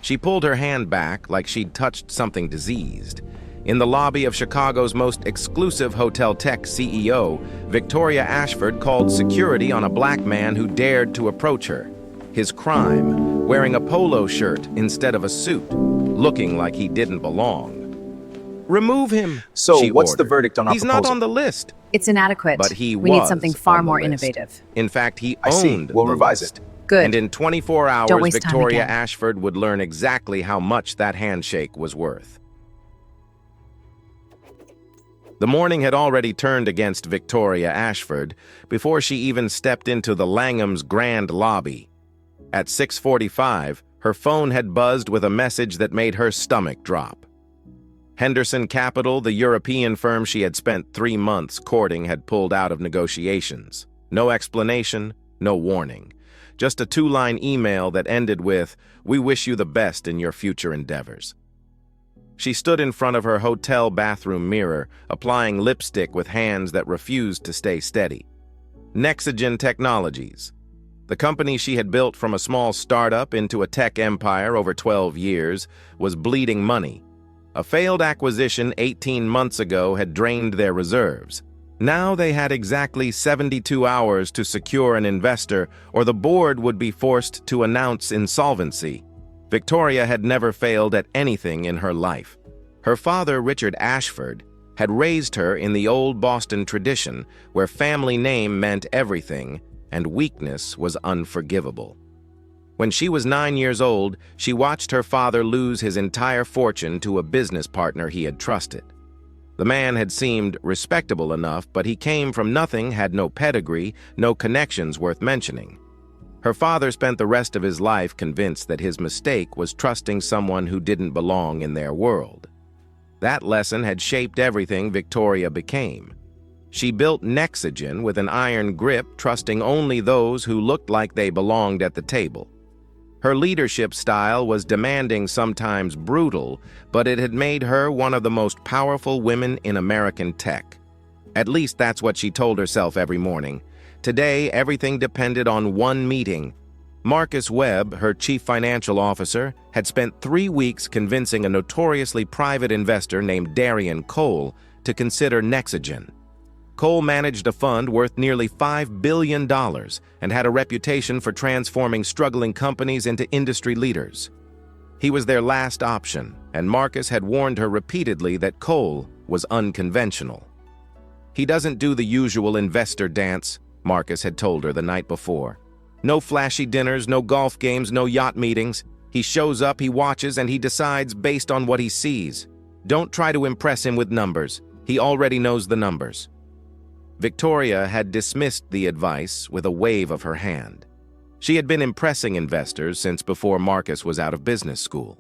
She pulled her hand back like she'd touched something diseased. In the lobby of Chicago's most exclusive hotel tech CEO, Victoria Ashford called security on a black man who dared to approach her. His crime, wearing a polo shirt instead of a suit, looking like he didn't belong. "Remove him," So she what's the ordered. verdict on our He's proposal? not on the list. It's inadequate. But he We need was something far on the more list. innovative. In fact, he I see. owned We'll the revise list. Good. And in 24 hours, Don't waste time Victoria again. Ashford would learn exactly how much that handshake was worth. The morning had already turned against Victoria Ashford before she even stepped into the Langham's grand lobby. At 6:45, her phone had buzzed with a message that made her stomach drop. Henderson Capital, the European firm she had spent 3 months courting, had pulled out of negotiations. No explanation, no warning. Just a 2-line email that ended with, "We wish you the best in your future endeavors." She stood in front of her hotel bathroom mirror, applying lipstick with hands that refused to stay steady. Nexigen Technologies, the company she had built from a small startup into a tech empire over 12 years, was bleeding money. A failed acquisition 18 months ago had drained their reserves. Now they had exactly 72 hours to secure an investor, or the board would be forced to announce insolvency. Victoria had never failed at anything in her life. Her father, Richard Ashford, had raised her in the old Boston tradition where family name meant everything and weakness was unforgivable. When she was 9 years old, she watched her father lose his entire fortune to a business partner he had trusted. The man had seemed respectable enough, but he came from nothing, had no pedigree, no connections worth mentioning. Her father spent the rest of his life convinced that his mistake was trusting someone who didn't belong in their world. That lesson had shaped everything Victoria became. She built Nexigen with an iron grip, trusting only those who looked like they belonged at the table. Her leadership style was demanding, sometimes brutal, but it had made her one of the most powerful women in American tech. At least that's what she told herself every morning. Today, everything depended on one meeting. Marcus Webb, her chief financial officer, had spent 3 weeks convincing a notoriously private investor named Darian Cole to consider Nexigen. Cole managed a fund worth nearly $5 billion and had a reputation for transforming struggling companies into industry leaders. He was their last option, and Marcus had warned her repeatedly that Cole was unconventional. "He doesn't do the usual investor dance," Marcus had told her the night before. "No flashy dinners, no golf games, no yacht meetings. He shows up, he watches, and he decides based on what he sees. Don't try to impress him with numbers. He already knows the numbers." Victoria had dismissed the advice with a wave of her hand. She had been impressing investors since before Marcus was out of business school.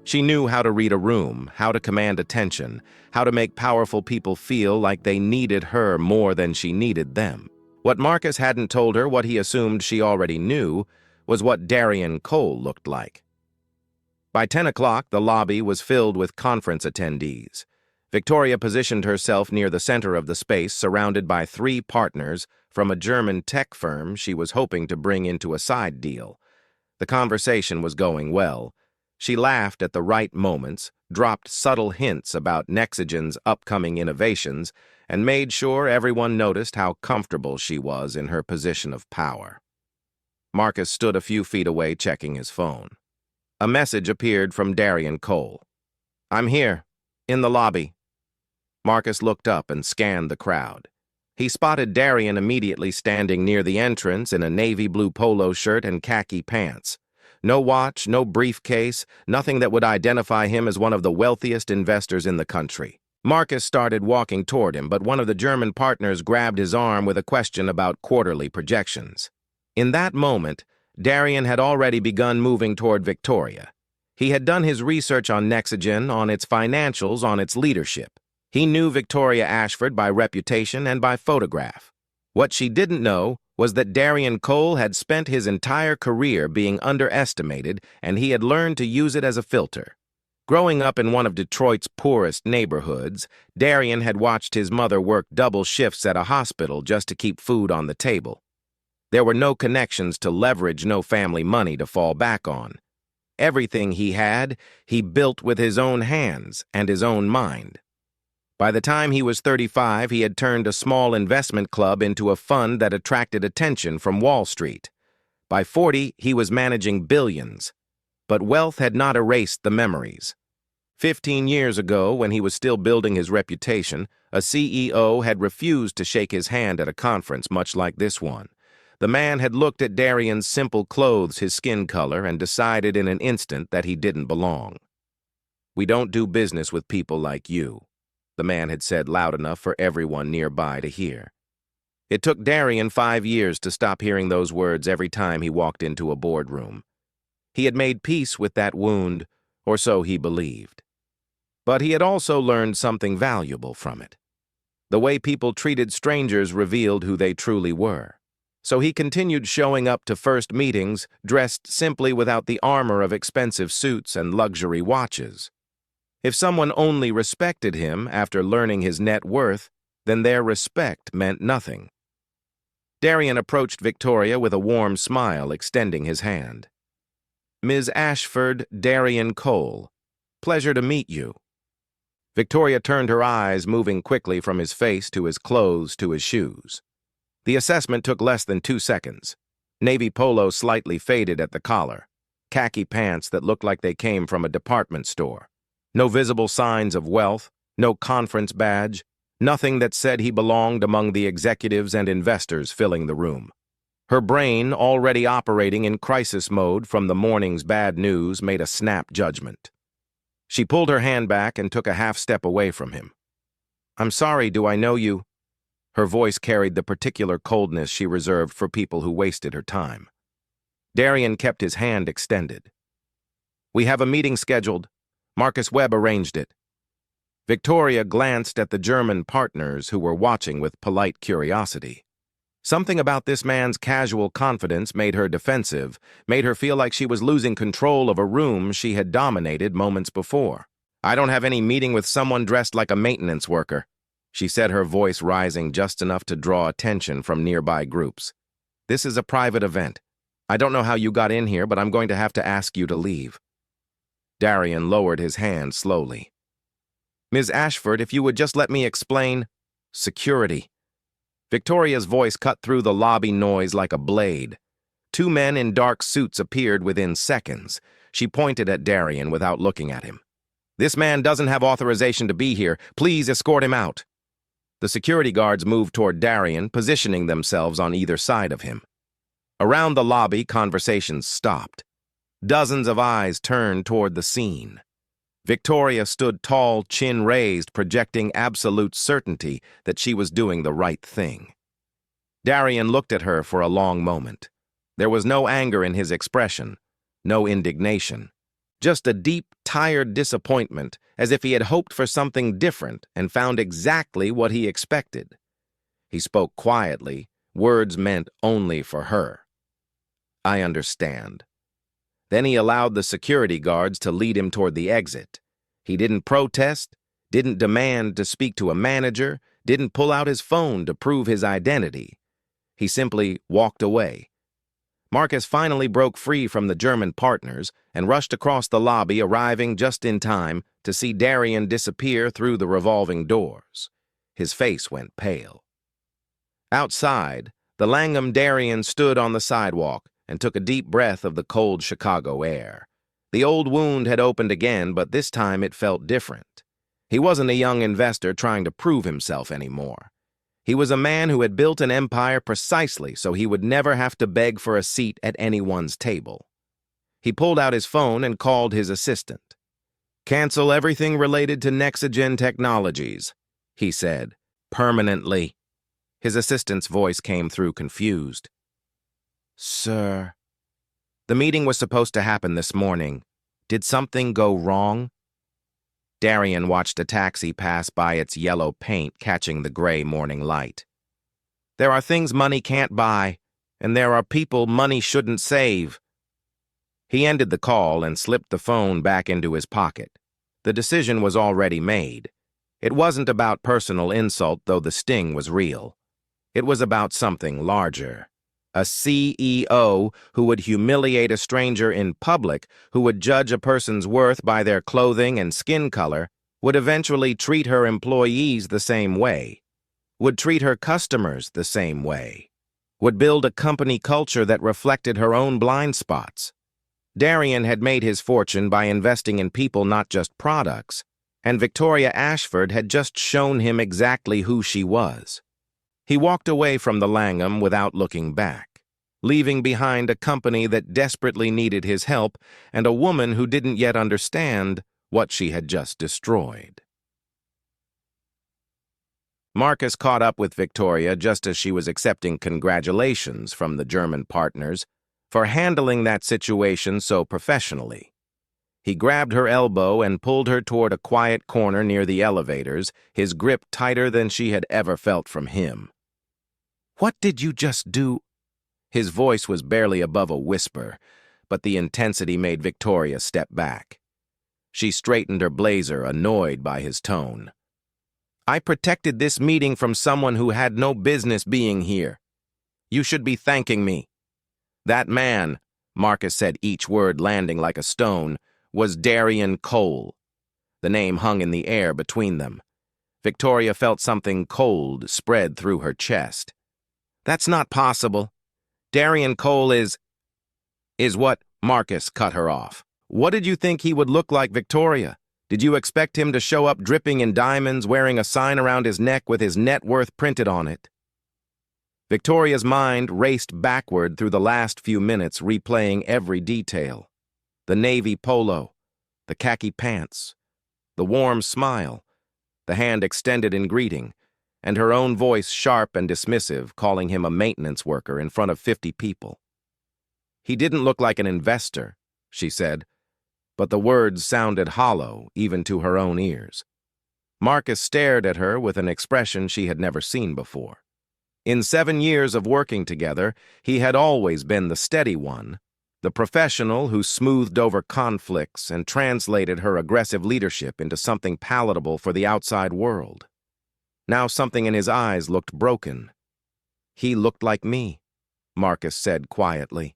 She knew how to read a room, how to command attention, how to make powerful people feel like they needed her more than she needed them. What Marcus hadn't told her, what he assumed she already knew, was what Darian Cole looked like. By 10 o'clock, the lobby was filled with conference attendees. Victoria positioned herself near the center of the space, surrounded by 3 partners from a German tech firm she was hoping to bring into a side deal. The conversation was going well. She laughed at the right moments, dropped subtle hints about Nexigen's upcoming innovations, and made sure everyone noticed how comfortable she was in her position of power. Marcus stood a few feet away checking his phone. A message appeared from Darian Cole. "I'm here, in the lobby." Marcus looked up and scanned the crowd. He spotted Darian immediately standing near the entrance in a navy blue polo shirt and khaki pants. No watch, no briefcase, nothing that would identify him as one of the wealthiest investors in the country. Marcus started walking toward him, but one of the German partners grabbed his arm with a question about quarterly projections. In that moment, Darian had already begun moving toward Victoria. He had done his research on Nexigen, on its financials, on its leadership. He knew Victoria Ashford by reputation and by photograph. What she didn't know was that Darian Cole had spent his entire career being underestimated, and he had learned to use it as a filter. Growing up in one of Detroit's poorest neighborhoods, Darian had watched his mother work double shifts at a hospital just to keep food on the table. There were no connections to leverage, no family money to fall back on. Everything he had, he built with his own hands and his own mind. By the time he was 35, he had turned a small investment club into a fund that attracted attention from Wall Street. By 40, he was managing billions. But wealth had not erased the memories. 15 years ago, when he was still building his reputation, a CEO had refused to shake his hand at a conference much like this one. The man had looked at Darian's simple clothes, his skin color, and decided in an instant that he didn't belong. "We don't do business with people like you," the man had said loud enough for everyone nearby to hear. It took Darian 5 years to stop hearing those words every time he walked into a boardroom. He had made peace with that wound, or so he believed. But he had also learned something valuable from it. The way people treated strangers revealed who they truly were. So he continued showing up to first meetings, dressed simply without the armor of expensive suits and luxury watches. If someone only respected him after learning his net worth, then their respect meant nothing. Darian approached Victoria with a warm smile, extending his hand. "Ms. Ashford, Darian Cole. Pleasure to meet you." Victoria turned her eyes, moving quickly from his face to his clothes to his shoes. The assessment took less than 2 seconds. Navy polo slightly faded at the collar. Khaki pants that looked like they came from a department store. No visible signs of wealth, no conference badge, nothing that said he belonged among the executives and investors filling the room. Her brain, already operating in crisis mode from the morning's bad news, made a snap judgment. She pulled her hand back and took a half step away from him. "I'm sorry, do I know you?" Her voice carried the particular coldness she reserved for people who wasted her time. Darian kept his hand extended. "We have a meeting scheduled. Marcus Webb arranged it." Victoria glanced at the German partners who were watching with polite curiosity. Something about this man's casual confidence made her defensive, made her feel like she was losing control of a room she had dominated moments before. "I don't have any meeting with someone dressed like a maintenance worker," she said, her voice rising just enough to draw attention from nearby groups. "This is a private event. I don't know how you got in here, but I'm going to have to ask you to leave." Darian lowered his hand slowly. "Ms. Ashford, if you would just let me explain—" "Security." Victoria's voice cut through the lobby noise like a blade. 2 men in dark suits appeared within seconds. She pointed at Darian without looking at him. "This man doesn't have authorization to be here. Please escort him out." The security guards moved toward Darian, positioning themselves on either side of him. Around the lobby, conversations stopped. Dozens of eyes turned toward the scene. Victoria stood tall, chin raised, projecting absolute certainty that she was doing the right thing. Darian looked at her for a long moment. There was no anger in his expression, no indignation, just a deep, tired disappointment, as if he had hoped for something different and found exactly what he expected. He spoke quietly, words meant only for her. "I understand." Then he allowed the security guards to lead him toward the exit. He didn't protest, didn't demand to speak to a manager, didn't pull out his phone to prove his identity. He simply walked away. Marcus finally broke free from the German partners and rushed across the lobby, arriving just in time to see Darian disappear through the revolving doors. His face went pale. Outside, the Langham Darian stood on the sidewalk and took a deep breath of the cold Chicago air. The old wound had opened again, but this time it felt different. He wasn't a young investor trying to prove himself anymore. He was a man who had built an empire precisely so he would never have to beg for a seat at anyone's table. He pulled out his phone and called his assistant. "Cancel everything related to Nexigen Technologies," he said, "permanently." His assistant's voice came through confused. "Sir." "The meeting was supposed to happen this morning. Did something go wrong?" Darian watched a taxi pass by its yellow paint catching the gray morning light. "There are things money can't buy, and there are people money shouldn't save." He ended the call and slipped the phone back into his pocket. The decision was already made. It wasn't about personal insult, though the sting was real. It was about something larger. A CEO who would humiliate a stranger in public, who would judge a person's worth by their clothing and skin color, would eventually treat her employees the same way, would treat her customers the same way, would build a company culture that reflected her own blind spots. Darian had made his fortune by investing in people, not just products, and Victoria Ashford had just shown him exactly who she was. He walked away from the Langham without looking back, leaving behind a company that desperately needed his help and a woman who didn't yet understand what she had just destroyed. Marcus caught up with Victoria just as she was accepting congratulations from the German partners for handling that situation so professionally. He grabbed her elbow and pulled her toward a quiet corner near the elevators, his grip tighter than she had ever felt from him. "What did you just do?" His voice was barely above a whisper, but the intensity made Victoria step back. She straightened her blazer, annoyed by his tone. "I protected this meeting from someone who had no business being here. You should be thanking me." That man, Marcus said, each word landing like a stone, was Darian Cole. The name hung in the air between them. Victoria felt something cold spread through her chest. "That's not possible. Darian Cole is what?" Marcus cut her off. "What did you think he would look like, Victoria? Did you expect him to show up dripping in diamonds, wearing a sign around his neck with his net worth printed on it?" Victoria's mind raced backward through the last few minutes, replaying every detail. The navy polo, the khaki pants, the warm smile, the hand extended in greeting, and her own voice sharp and dismissive, calling him a maintenance worker in front of 50 people. "He didn't look like an investor," she said, but the words sounded hollow even to her own ears. Marcus stared at her with an expression she had never seen before. In 7 years of working together, he had always been the steady one, the professional who smoothed over conflicts and translated her aggressive leadership into something palatable for the outside world. Now something in his eyes looked broken. "He looked like me," Marcus said quietly.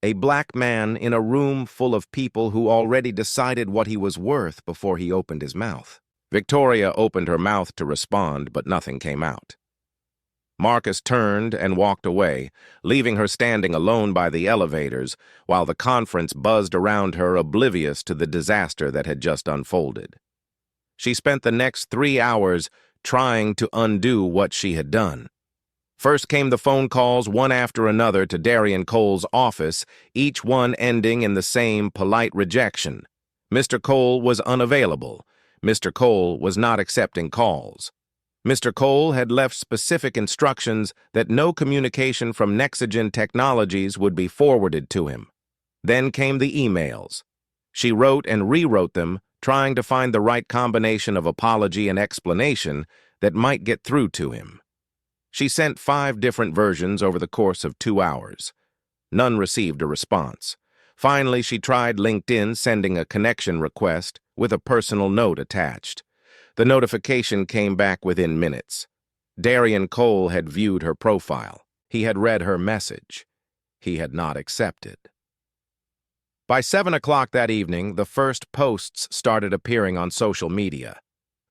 A black man in a room full of people who already decided what he was worth before he opened his mouth. Victoria opened her mouth to respond, but nothing came out. Marcus turned and walked away, leaving her standing alone by the elevators while the conference buzzed around her, oblivious to the disaster that had just unfolded. She spent the next 3 hours trying to undo what she had done. First came the phone calls, one after another, to Darian Cole's office, each one ending in the same polite rejection. Mr. Cole was unavailable. Mr. Cole was not accepting calls. Mr. Cole had left specific instructions that no communication from Nexigen Technologies would be forwarded to him. Then came the emails. She wrote and rewrote them, trying to find the right combination of apology and explanation that might get through to him. She sent 5 different versions over the course of 2 hours. None received a response. Finally, she tried LinkedIn, sending a connection request with a personal note attached. The notification came back within minutes. Darian Cole had viewed her profile. He had read her message. He had not accepted. By 7 o'clock that evening, the first posts started appearing on social media.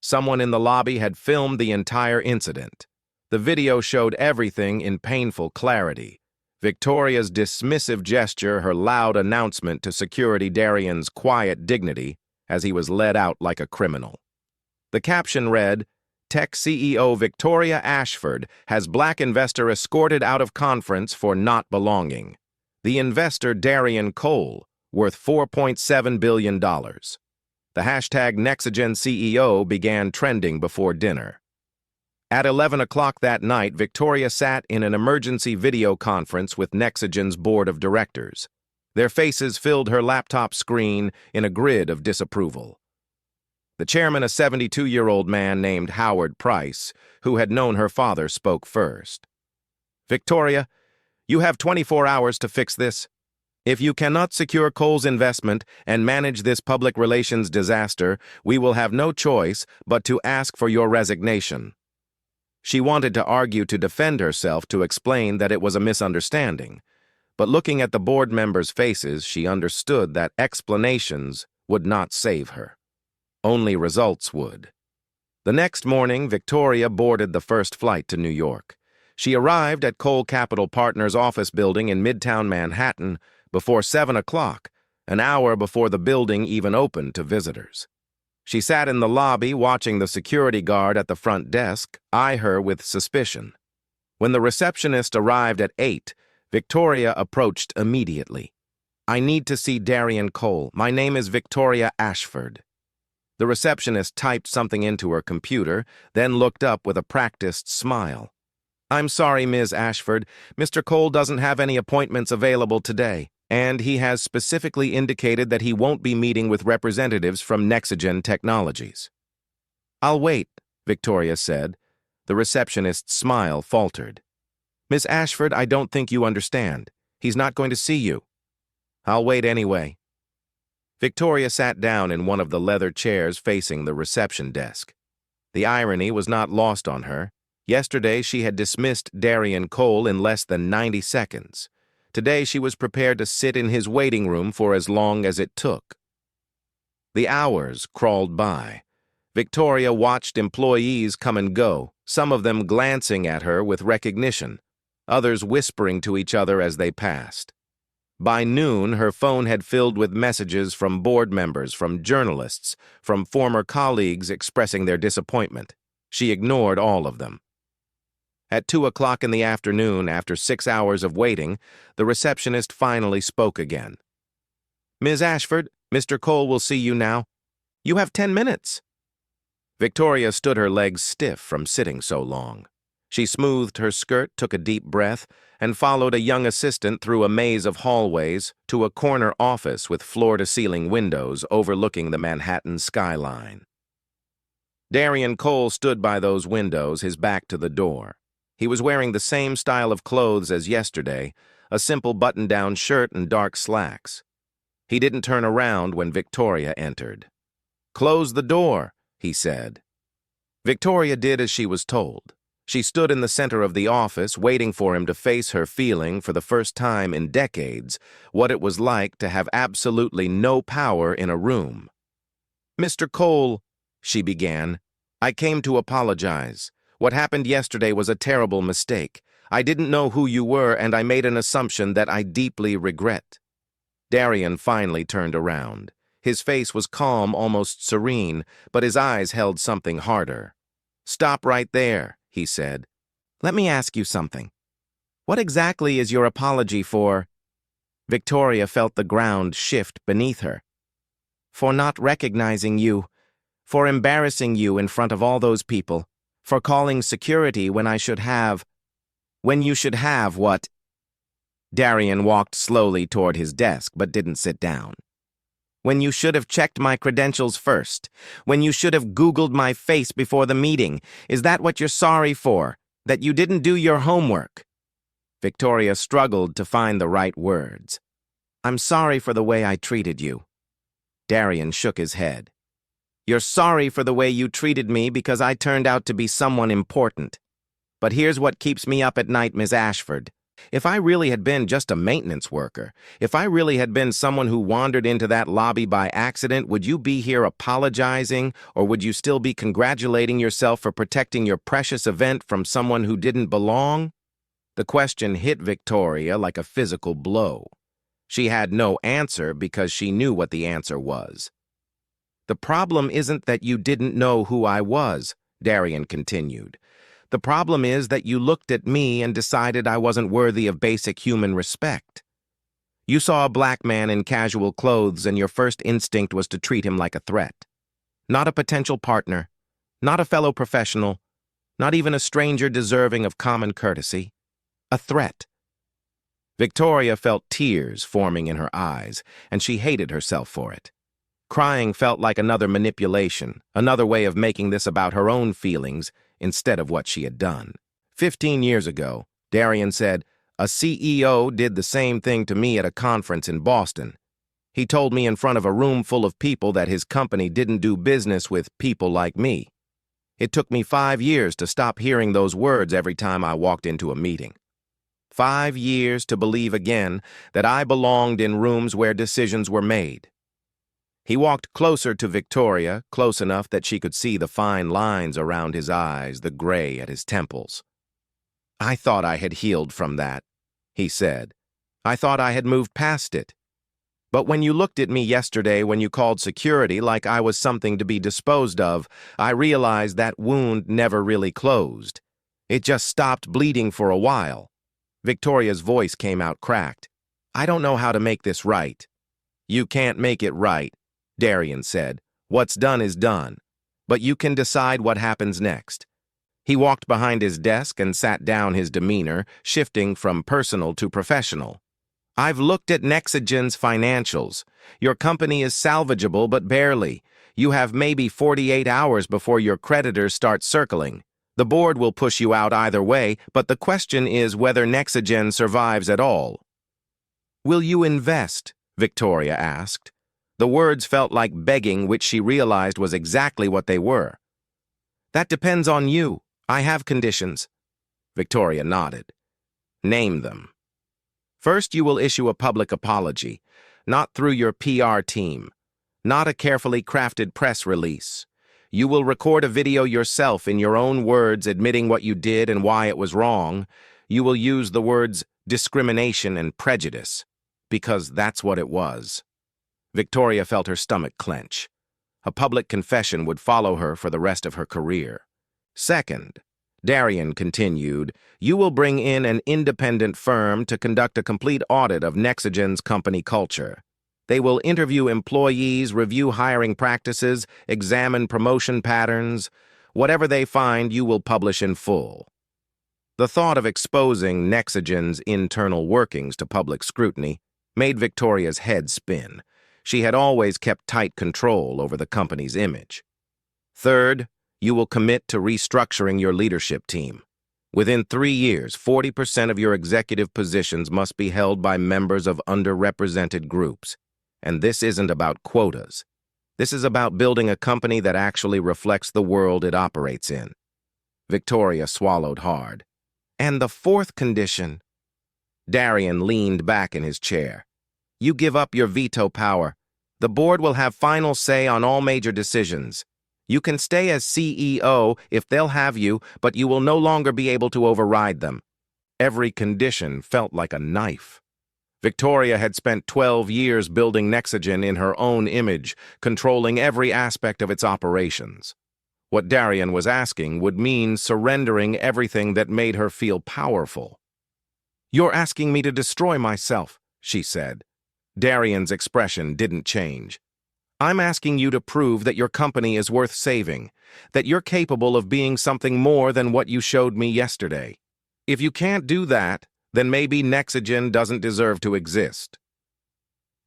Someone in the lobby had filmed the entire incident. The video showed everything in painful clarity. Victoria's dismissive gesture, her loud announcement to security, Darian's quiet dignity as he was led out like a criminal. The caption read, "Tech CEO Victoria Ashford has black investor escorted out of conference for not belonging. The investor Darian Cole, worth $4.7 billion. The hashtag Nexigen CEO began trending before dinner. At 11 o'clock that night, Victoria sat in an emergency video conference with Nexigen's board of directors. Their faces filled her laptop screen in a grid of disapproval. The chairman, a 72-year-old man named Howard Price, who had known her father, spoke first. "Victoria, you have 24 hours to fix this. If you cannot secure Cole's investment and manage this public relations disaster, we will have no choice but to ask for your resignation." She wanted to argue to defend herself, to explain that it was a misunderstanding. But looking at the board members' faces, she understood that explanations would not save her. Only results would. The next morning, Victoria boarded the first flight to New York. She arrived at Cole Capital Partners' office building in Midtown Manhattan before 7 o'clock, an hour before the building even opened to visitors. She sat in the lobby watching the security guard at the front desk eye her with suspicion. When the receptionist arrived at 8, Victoria approached immediately. "I need to see Darian Cole. My name is Victoria Ashford." The receptionist typed something into her computer, then looked up with a practiced smile. "I'm sorry, Ms. Ashford. Mr. Cole doesn't have any appointments available today, and he has specifically indicated that he won't be meeting with representatives from Nexigen Technologies." "I'll wait," Victoria said. The receptionist's smile faltered. "Miss Ashford, I don't think you understand. He's not going to see you." "I'll wait anyway." Victoria sat down in one of the leather chairs facing the reception desk. The irony was not lost on her. Yesterday, she had dismissed Darian Cole in less than 90 seconds. Today, she was prepared to sit in his waiting room for as long as it took. The hours crawled by. Victoria watched employees come and go, some of them glancing at her with recognition, others whispering to each other as they passed. By noon, her phone had filled with messages from board members, from journalists, from former colleagues expressing their disappointment. She ignored all of them. At 2 o'clock in the afternoon, after 6 hours of waiting, the receptionist finally spoke again. "Ms. Ashford, Mr. Cole will see you now. You have 10 minutes." Victoria stood, her legs stiff from sitting so long. She smoothed her skirt, took a deep breath, and followed a young assistant through a maze of hallways to a corner office with floor-to-ceiling windows overlooking the Manhattan skyline. Darian Cole stood by those windows, his back to the door. He was wearing the same style of clothes as yesterday, a simple button-down shirt and dark slacks. He didn't turn around when Victoria entered. "Close the door," he said. Victoria did as she was told. She stood in the center of the office, waiting for him to face her, feeling, for the first time in decades, what it was like to have absolutely no power in a room. "Mr. Cole," she began, "I came to apologize. What happened yesterday was a terrible mistake. I didn't know who you were, and I made an assumption that I deeply regret." Darian finally turned around. His face was calm, almost serene, but his eyes held something harder. "Stop right there," he said. "Let me ask you something. What exactly is your apology for?" Victoria felt the ground shift beneath her. "For not recognizing you, for embarrassing you in front of all those people, for calling security when I should have... When you should have what?" Darian walked slowly toward his desk but didn't sit down. "When you should have checked my credentials first. When you should have Googled my face before the meeting. Is that what you're sorry for? That you didn't do your homework?" Victoria struggled to find the right words. "I'm sorry for the way I treated you." Darian shook his head. "You're sorry for the way you treated me because I turned out to be someone important. But here's what keeps me up at night, Ms. Ashford. If I really had been just a maintenance worker, if I really had been someone who wandered into that lobby by accident, would you be here apologizing, or would you still be congratulating yourself for protecting your precious event from someone who didn't belong?" The question hit Victoria like a physical blow. She had no answer because she knew what the answer was. "The problem isn't that you didn't know who I was," Darian continued. "The problem is that you looked at me and decided I wasn't worthy of basic human respect. You saw a black man in casual clothes and your first instinct was to treat him like a threat. Not a potential partner, not a fellow professional, not even a stranger deserving of common courtesy. A threat." Victoria felt tears forming in her eyes, and she hated herself for it. Crying felt like another manipulation, another way of making this about her own feelings instead of what she had done. 15 years ago, Darian said, "A CEO did the same thing to me at a conference in Boston. He told me in front of a room full of people that his company didn't do business with people like me. It took me 5 years to stop hearing those words every time I walked into a meeting. 5 years to believe again that I belonged in rooms where decisions were made. He walked closer to Victoria, close enough that she could see the fine lines around his eyes, the gray at his temples. "I thought I had healed from that," he said. "I thought I had moved past it. But when you looked at me yesterday when you called security like I was something to be disposed of, I realized that wound never really closed. It just stopped bleeding for a while." Victoria's voice came out cracked. "I don't know how to make this right." "You can't make it right," Darian said. "What's done is done. But you can decide what happens next." He walked behind his desk and sat down, his demeanor shifting from personal to professional. "I've looked at Nexagen's financials. Your company is salvageable, but barely. You have maybe 48 hours before your creditors start circling. The board will push you out either way, but the question is whether Nexagen survives at all." "Will you invest?" Victoria asked. The words felt like begging, which she realized was exactly what they were. "That depends on you. I have conditions." Victoria nodded. "Name them." "First, you will issue a public apology, not through your PR team, not a carefully crafted press release. You will record a video yourself in your own words admitting what you did and why it was wrong. You will use the words discrimination and prejudice, because that's what it was." Victoria felt her stomach clench. A public confession would follow her for the rest of her career. "Second," Darian continued, "you will bring in an independent firm to conduct a complete audit of Nexagen's company culture. They will interview employees, review hiring practices, examine promotion patterns. Whatever they find, you will publish in full." The thought of exposing Nexagen's internal workings to public scrutiny made Victoria's head spin. She had always kept tight control over the company's image. "Third, you will commit to restructuring your leadership team. Within 3 years, 40% of your executive positions must be held by members of underrepresented groups. And this isn't about quotas. This is about building a company that actually reflects the world it operates in." Victoria swallowed hard. "And the fourth condition?" Darian leaned back in his chair. "You give up your veto power. The board will have final say on all major decisions. You can stay as CEO if they'll have you, but you will no longer be able to override them." Every condition felt like a knife. Victoria had spent 12 years building Nexagen in her own image, controlling every aspect of its operations. What Darian was asking would mean surrendering everything that made her feel powerful. "You're asking me to destroy myself," she said. Darian's expression didn't change. "I'm asking you to prove that your company is worth saving, that you're capable of being something more than what you showed me yesterday. If you can't do that, then maybe Nexagen doesn't deserve to exist."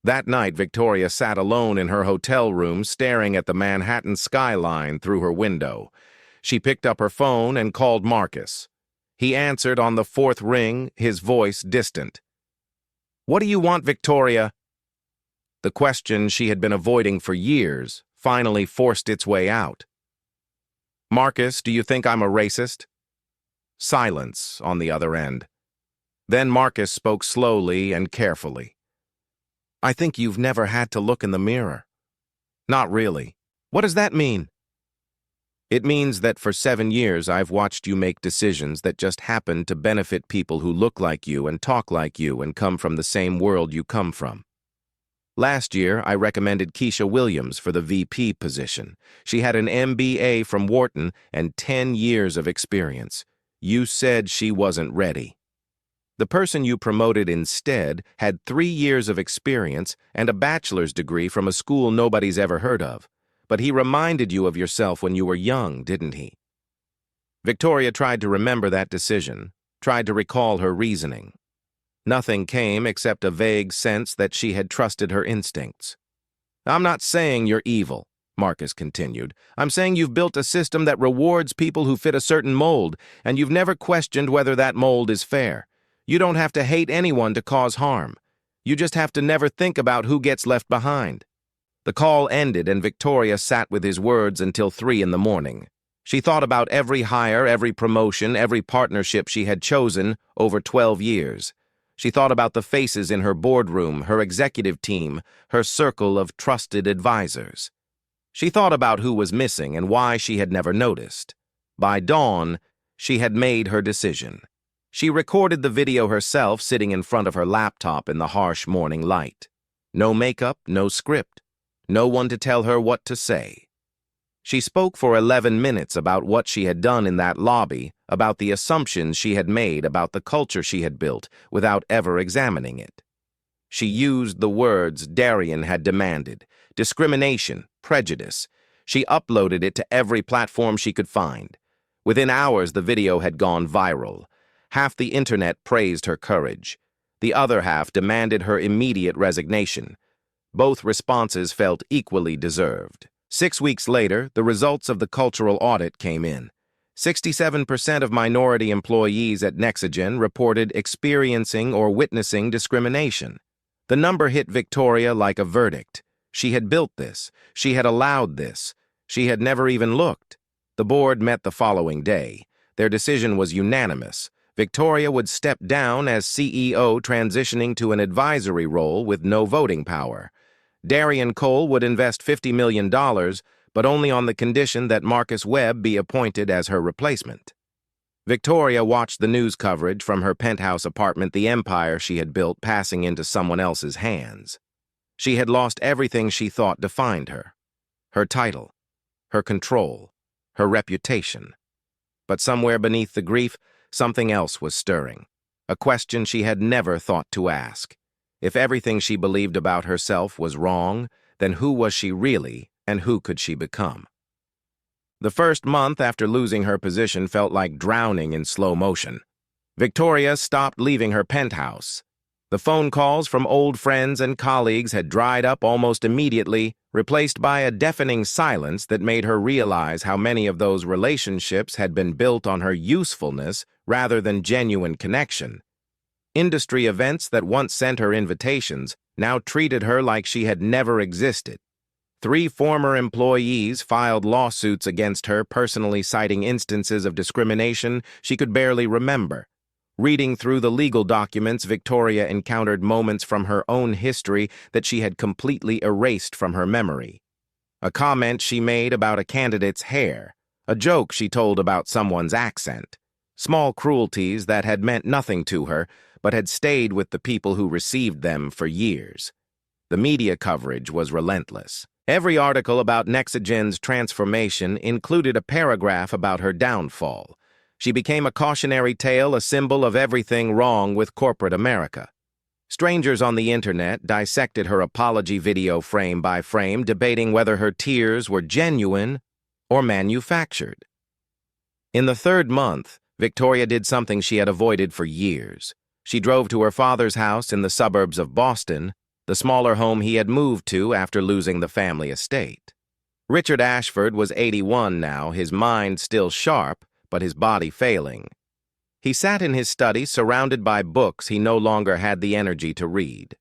That night, Victoria sat alone in her hotel room staring at the Manhattan skyline through her window. She picked up her phone and called Marcus. He answered on the 4th ring, his voice distant. "What do you want, Victoria?" The question she had been avoiding for years finally forced its way out. "Marcus, do you think I'm a racist?" Silence on the other end. Then Marcus spoke slowly and carefully. "I think you've never had to look in the mirror." "Not really." "What does that mean?" "It means that for 7 years I've watched you make decisions that just happen to benefit people who look like you and talk like you and come from the same world you come from. Last year, I recommended Keisha Williams for the VP position. She had an MBA from Wharton and 10 years of experience. You said she wasn't ready. The person you promoted instead had 3 years of experience and a bachelor's degree from a school nobody's ever heard of. But he reminded you of yourself when you were young, didn't he?" Victoria tried to remember that decision, tried to recall her reasoning. Nothing came except a vague sense that she had trusted her instincts. "I'm not saying you're evil," Marcus continued. "I'm saying you've built a system that rewards people who fit a certain mold, and you've never questioned whether that mold is fair. You don't have to hate anyone to cause harm. You just have to never think about who gets left behind." The call ended and Victoria sat with his words until 3 in the morning. She thought about every hire, every promotion, every partnership she had chosen over 12 years. She thought about the faces in her boardroom, her executive team, her circle of trusted advisors. She thought about who was missing and why she had never noticed. By dawn, she had made her decision. She recorded the video herself sitting in front of her laptop in the harsh morning light. No makeup, no script. No one to tell her what to say. She spoke for 11 minutes about what she had done in that lobby, about the assumptions she had made about the culture she had built, without ever examining it. She used the words Darian had demanded: discrimination, prejudice. She uploaded it to every platform she could find. Within hours, the video had gone viral. Half the internet praised her courage. The other half demanded her immediate resignation. Both responses felt equally deserved. 6 weeks later, the results of the cultural audit came in. 67% of minority employees at Nexigen reported experiencing or witnessing discrimination. The number hit Victoria like a verdict. She had built this. She had allowed this. She had never even looked. The board met the following day. Their decision was unanimous. Victoria would step down as CEO, transitioning to an advisory role with no voting power. Darian Cole would invest $50 million, but only on the condition that Marcus Webb be appointed as her replacement. Victoria watched the news coverage from her penthouse apartment, the empire she had built passing into someone else's hands. She had lost everything she thought defined her: her title, her control, her reputation. But somewhere beneath the grief, something else was stirring, a question she had never thought to ask. If everything she believed about herself was wrong, then who was she really, and who could she become? The first month after losing her position felt like drowning in slow motion. Victoria stopped leaving her penthouse. The phone calls from old friends and colleagues had dried up almost immediately, replaced by a deafening silence that made her realize how many of those relationships had been built on her usefulness rather than genuine connection. Industry events that once sent her invitations now treated her like she had never existed. 3 former employees filed lawsuits against her, personally citing instances of discrimination she could barely remember. Reading through the legal documents, Victoria encountered moments from her own history that she had completely erased from her memory. A comment she made about a candidate's hair, a joke she told about someone's accent, small cruelties that had meant nothing to her, but had stayed with the people who received them for years. The media coverage was relentless. Every article about Nexigen's transformation included a paragraph about her downfall. She became a cautionary tale, a symbol of everything wrong with corporate America. Strangers on the internet dissected her apology video frame by frame, debating whether her tears were genuine or manufactured. In the 3rd month, Victoria did something she had avoided for years. She drove to her father's house in the suburbs of Boston, the smaller home he had moved to after losing the family estate. Richard Ashford was 81 now, his mind still sharp, but his body failing. He sat in his study, surrounded by books he no longer had the energy to read.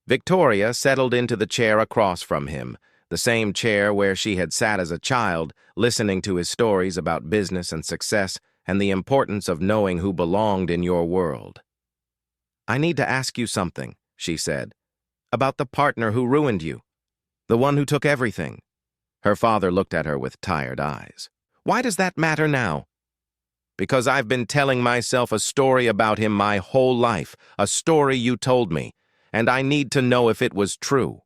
Victoria settled into the chair across from him, the same chair where she had sat as a child, listening to his stories about business and success and the importance of knowing who belonged in your world. "I need to ask you something," she said, "about the partner who ruined you, the one who took everything." Her father looked at her with tired eyes. "Why does that matter now?" "Because I've been telling myself a story about him my whole life, a story you told me, and I need to know if it was true."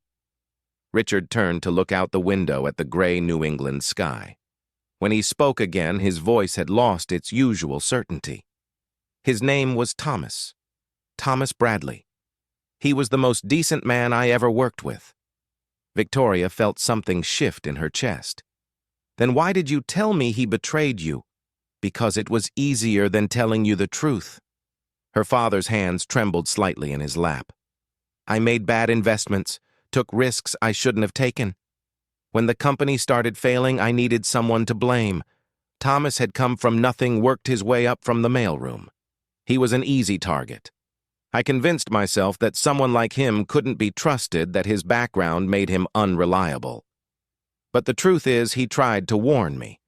Richard turned to look out the window at the gray New England sky. When he spoke again, his voice had lost its usual certainty. His name was Thomas Bradley. He was the most decent man I ever worked with. Victoria felt something shift in her chest. "Then why did you tell me he betrayed you?" "Because it was easier than telling you the truth." Her father's hands trembled slightly in his lap. "I made bad investments, took risks I shouldn't have taken. When the company started failing, I needed someone to blame. Thomas had come from nothing, worked his way up from the mailroom. He was an easy target. I convinced myself that someone like him couldn't be trusted, that his background made him unreliable. But the truth is, he tried to warn me.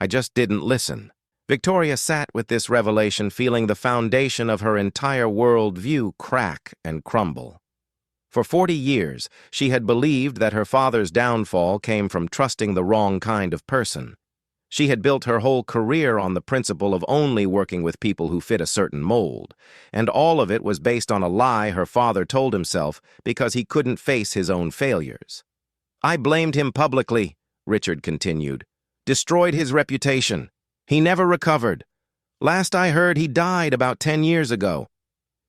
I just didn't listen. Victoria sat with this revelation, feeling the foundation of her entire worldview crack and crumble. For 40 years, she had believed that her father's downfall came from trusting the wrong kind of person. She had built her whole career on the principle of only working with people who fit a certain mold, and all of it was based on a lie her father told himself because he couldn't face his own failures. I blamed him publicly, Richard continued. Destroyed his reputation. He never recovered. Last I heard, he died about 10 years ago.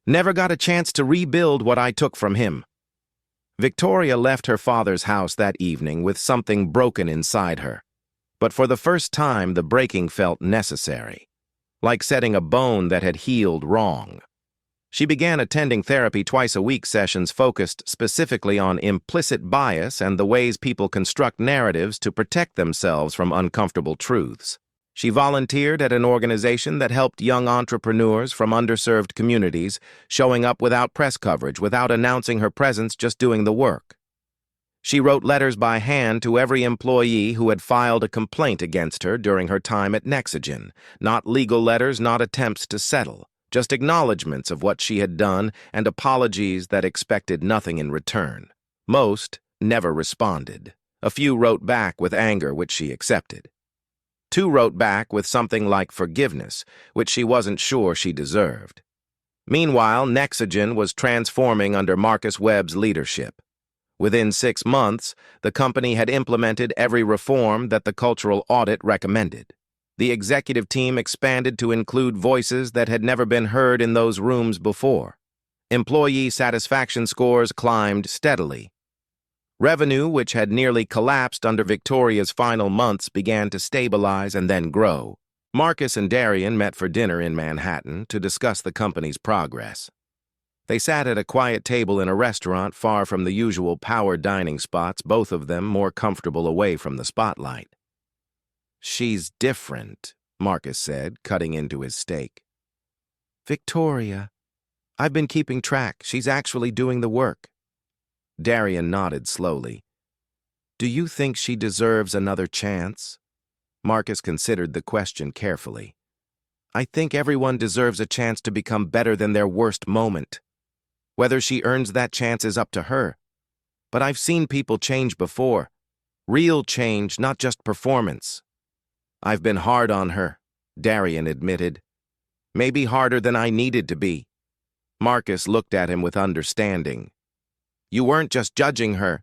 Never got a chance to rebuild what I took from him. Victoria left her father's house that evening with something broken inside her. But for the first time, the breaking felt necessary, like setting a bone that had healed wrong. She began attending therapy twice-a-week sessions focused specifically on implicit bias and the ways people construct narratives to protect themselves from uncomfortable truths. She volunteered at an organization that helped young entrepreneurs from underserved communities, showing up without press coverage, without announcing her presence, just doing the work. She wrote letters by hand to every employee who had filed a complaint against her during her time at Nexigen. Not legal letters, not attempts to settle, just acknowledgments of what she had done and apologies that expected nothing in return. Most never responded. A few wrote back with anger, which she accepted. 2 wrote back with something like forgiveness, which she wasn't sure she deserved. Meanwhile, Nexigen was transforming under Marcus Webb's leadership. Within 6 months, the company had implemented every reform that the cultural audit recommended. The executive team expanded to include voices that had never been heard in those rooms before. Employee satisfaction scores climbed steadily. Revenue, which had nearly collapsed under Victoria's final months, began to stabilize and then grow. Marcus and Darian met for dinner in Manhattan to discuss the company's progress. They sat at a quiet table in a restaurant far from the usual power dining spots, both of them more comfortable away from the spotlight. "She's different," Marcus said, cutting into his steak. "Victoria, I've been keeping track. She's actually doing the work." Darian nodded slowly. "Do you think she deserves another chance?" Marcus considered the question carefully. "I think everyone deserves a chance to become better than their worst moment. Whether she earns that chance is up to her. But I've seen people change before. Real change, not just performance." "I've been hard on her," Darian admitted. "Maybe harder than I needed to be." Marcus looked at him with understanding. "You weren't just judging her.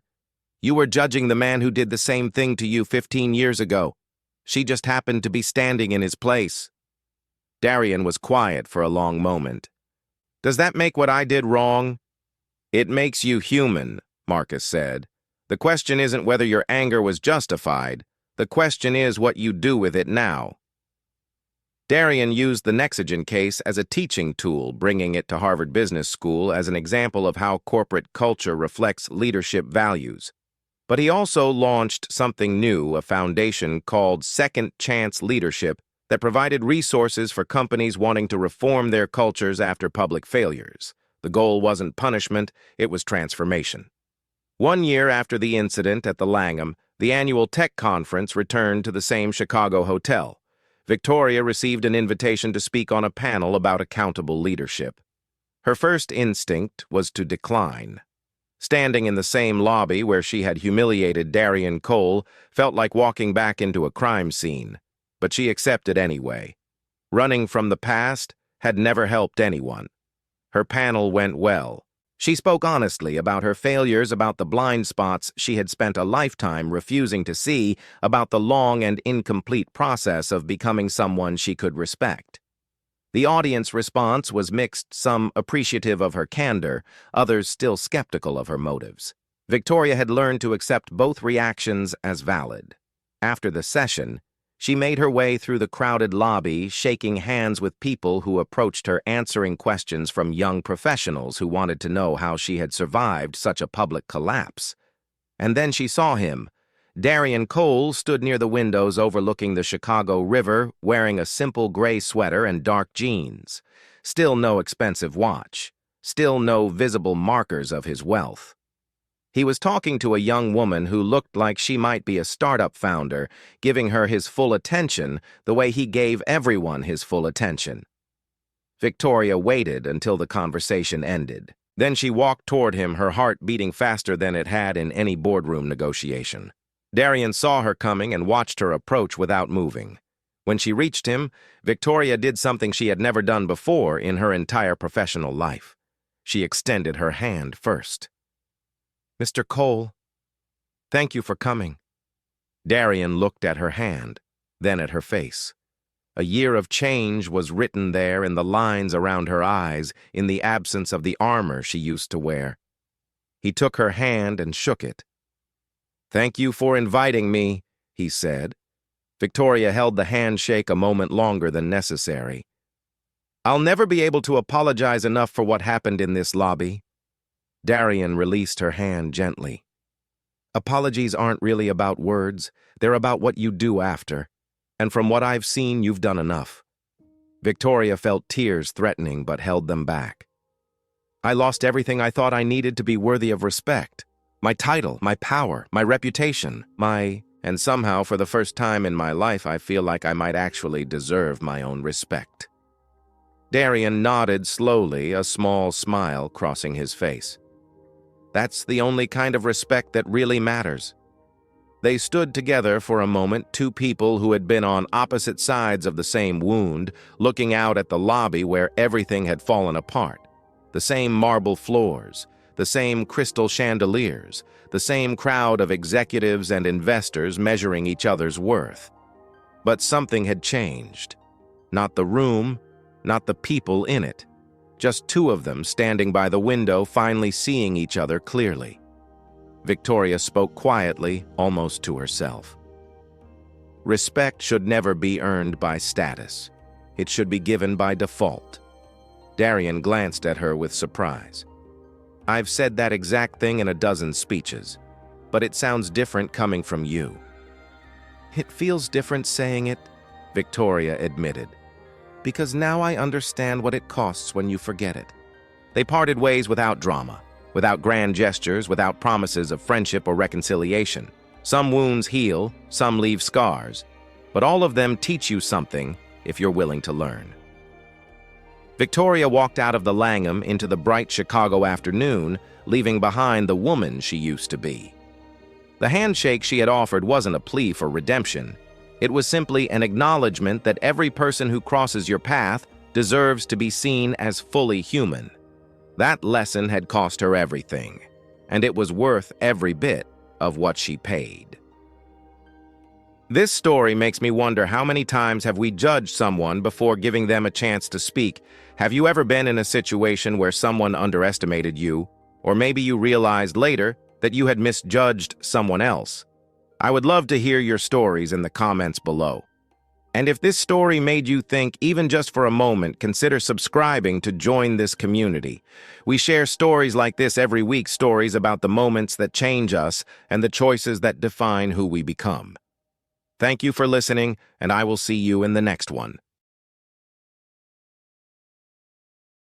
You were judging the man who did the same thing to you 15 years ago. She just happened to be standing in his place." Darian was quiet for a long moment. "Does that make what I did wrong?" "It makes you human," Marcus said. "The question isn't whether your anger was justified. The question is what you do with it now." Darian used the Nexigen case as a teaching tool, bringing it to Harvard Business School as an example of how corporate culture reflects leadership values. But he also launched something new, a foundation called Second Chance Leadership, that provided resources for companies wanting to reform their cultures after public failures. The goal wasn't punishment, it was transformation. 1 year after the incident at the Langham, the annual tech conference returned to the same Chicago hotel. Victoria received an invitation to speak on a panel about accountable leadership. Her first instinct was to decline. Standing in the same lobby where she had humiliated Darian Cole felt like walking back into a crime scene. But she accepted anyway. Running from the past had never helped anyone. Her panel went well. She spoke honestly about her failures, about the blind spots she had spent a lifetime refusing to see, about the long and incomplete process of becoming someone she could respect. The audience response was mixed, some appreciative of her candor, others still skeptical of her motives. Victoria had learned to accept both reactions as valid. After the session, she made her way through the crowded lobby, shaking hands with people who approached her, answering questions from young professionals who wanted to know how she had survived such a public collapse. And then she saw him. Darian Cole stood near the windows overlooking the Chicago River, wearing a simple gray sweater and dark jeans. Still no expensive watch. Still no visible markers of his wealth. He was talking to a young woman who looked like she might be a startup founder, giving her his full attention the way he gave everyone his full attention. Victoria waited until the conversation ended. Then she walked toward him, her heart beating faster than it had in any boardroom negotiation. Darian saw her coming and watched her approach without moving. When she reached him, Victoria did something she had never done before in her entire professional life. She extended her hand first. "Mr. Cole, thank you for coming." Darian looked at her hand, then at her face. A year of change was written there in the lines around her eyes, in the absence of the armor she used to wear. He took her hand and shook it. "Thank you for inviting me," he said. Victoria held the handshake a moment longer than necessary. "I'll never be able to apologize enough for what happened in this lobby." Darian released her hand gently. "Apologies aren't really about words, they're about what you do after. And from what I've seen, you've done enough." Victoria felt tears threatening but held them back. "I lost everything I thought I needed to be worthy of respect. My title, my power, my reputation, and somehow for the first time in my life I feel like I might actually deserve my own respect." Darian nodded slowly, a small smile crossing his face. "That's the only kind of respect that really matters." They stood together for a moment, two people who had been on opposite sides of the same wound, looking out at the lobby where everything had fallen apart. The same marble floors, the same crystal chandeliers, the same crowd of executives and investors measuring each other's worth. But something had changed. Not the room, not the people in it. Just two of them standing by the window, finally seeing each other clearly. Victoria spoke quietly, almost to herself. "Respect should never be earned by status. It should be given by default." Darian glanced at her with surprise. "I've said that exact thing in a dozen speeches, but it sounds different coming from you." "It feels different saying it," Victoria admitted, "because now I understand what it costs when you forget it." They parted ways without drama. Without grand gestures, without promises of friendship or reconciliation. Some wounds heal, some leave scars, but all of them teach you something if you're willing to learn. Victoria walked out of the Langham into the bright Chicago afternoon, leaving behind the woman she used to be. The handshake she had offered wasn't a plea for redemption. It was simply an acknowledgement that every person who crosses your path deserves to be seen as fully human. That lesson had cost her everything, and it was worth every bit of what she paid. This story makes me wonder, how many times have we judged someone before giving them a chance to speak? Have you ever been in a situation where someone underestimated you, or maybe you realized later that you had misjudged someone else? I would love to hear your stories in the comments below. And if this story made you think even just for a moment, consider subscribing to join this community. We share stories like this every week, stories about the moments that change us and the choices that define who we become. Thank you for listening, and I will see you in the next one.